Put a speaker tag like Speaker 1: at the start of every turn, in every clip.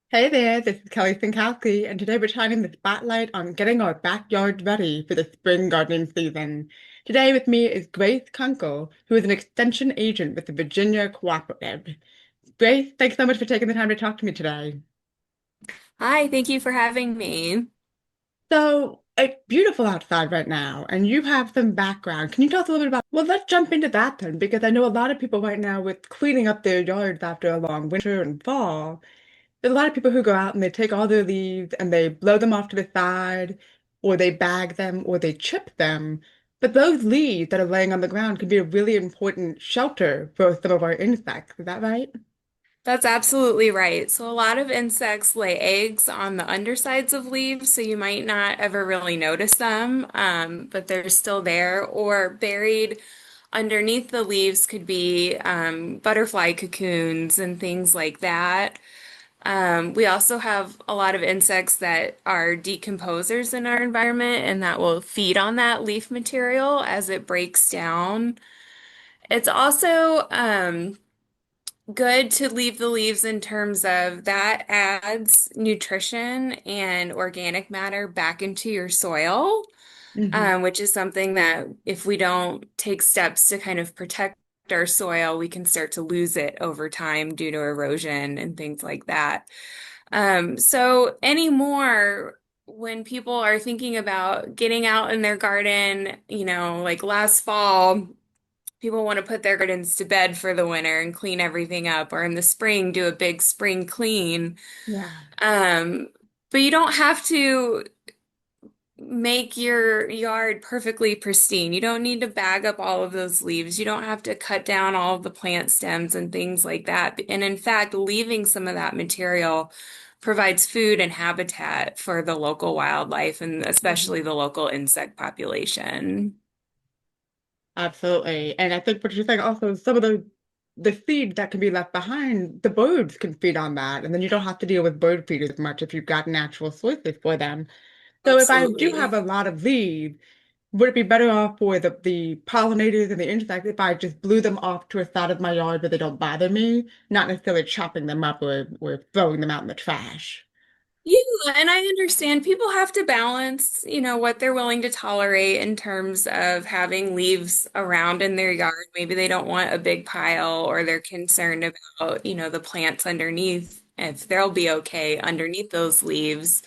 Speaker 1: Hey there, this is Kelly Sinkowski, and today we're shining the spotlight on getting our backyards ready for the spring gardening season. Today with me is Grace Kunkel, who is an extension agent with the Virginia Cooperative. Grace, thanks so much for taking the time to talk to me today.
Speaker 2: Hi, thank you for having me.
Speaker 1: So, it's beautiful outside right now, and you have some background. Can you tell us a little bit about? Well, let's jump into that then, because I know a lot of people right now with cleaning up their yards after a long winter and fall. There's a lot of people who go out and they take all their leaves and they blow them off to the side, or they bag them, or they chip them. But those leaves that are laying on the ground can be a really important shelter for some of our insects. Is that right?
Speaker 2: That's absolutely right. So, a lot of insects lay eggs on the undersides of leaves, so you might not ever really notice them, but they're still there. Or buried underneath the leaves could be butterfly cocoons and things like that. We also have a lot of insects that are decomposers in our environment, and that will feed on that leaf material as it breaks down. It's also good to leave the leaves in terms of that adds nutrition and organic matter back into your soil,
Speaker 1: Hmm.
Speaker 2: which is something that if we don't take steps to kind of protect our soil, we can start to lose it over time due to erosion and things like that. So anymore, when people are thinking about getting out in their garden, like last fall, people want to put their gardens to bed for the winter and clean everything up, or in the spring, do a big spring clean.
Speaker 1: Yeah.
Speaker 2: Um, but you don't have to make your yard perfectly pristine. You don't need to bag up all of those leaves. You don't have to cut down all of the plant stems and things like that. And in fact, leaving some of that material provides food and habitat for the local wildlife and especially
Speaker 1: Mhm.
Speaker 2: the local insect population.
Speaker 1: Absolutely. And I think what you're saying also, some of the seed that can be left behind, the birds can feed on that. And then you don't have to deal with bird feeders as much if you've got natural sources for them. So if I do have
Speaker 2: Absolutely.
Speaker 1: a lot of leaves, would it be better off for the pollinators and the insects if I just blew them off to a side of my yard where they don't bother me, not necessarily chopping them up or throwing them out in the trash?
Speaker 2: Yeah, and I understand people have to balance, what they're willing to tolerate in terms of having leaves around in their yard. Maybe they don't want a big pile or they're concerned about, the plants underneath, if they'll be okay underneath those leaves.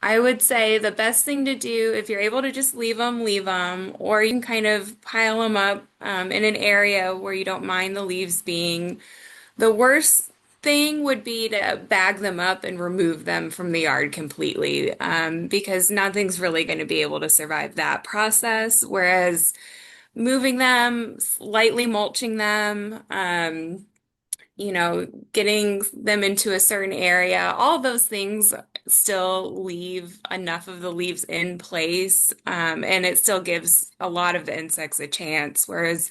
Speaker 2: I would say the best thing to do, if you're able to just leave them, or you can kind of pile them up in an area where you don't mind the leaves being. The worst thing would be to bag them up and remove them from the yard completely, because nothing's really going to be able to survive that process. Whereas moving them, lightly mulching them, getting them into a certain area, all those things still leave enough of the leaves in place, and it still gives a lot of the insects a chance. Whereas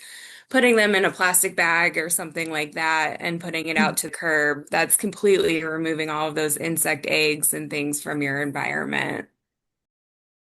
Speaker 2: putting them in a plastic bag or something like that and putting it out to the curb, that's completely removing all of those insect eggs and things from your environment.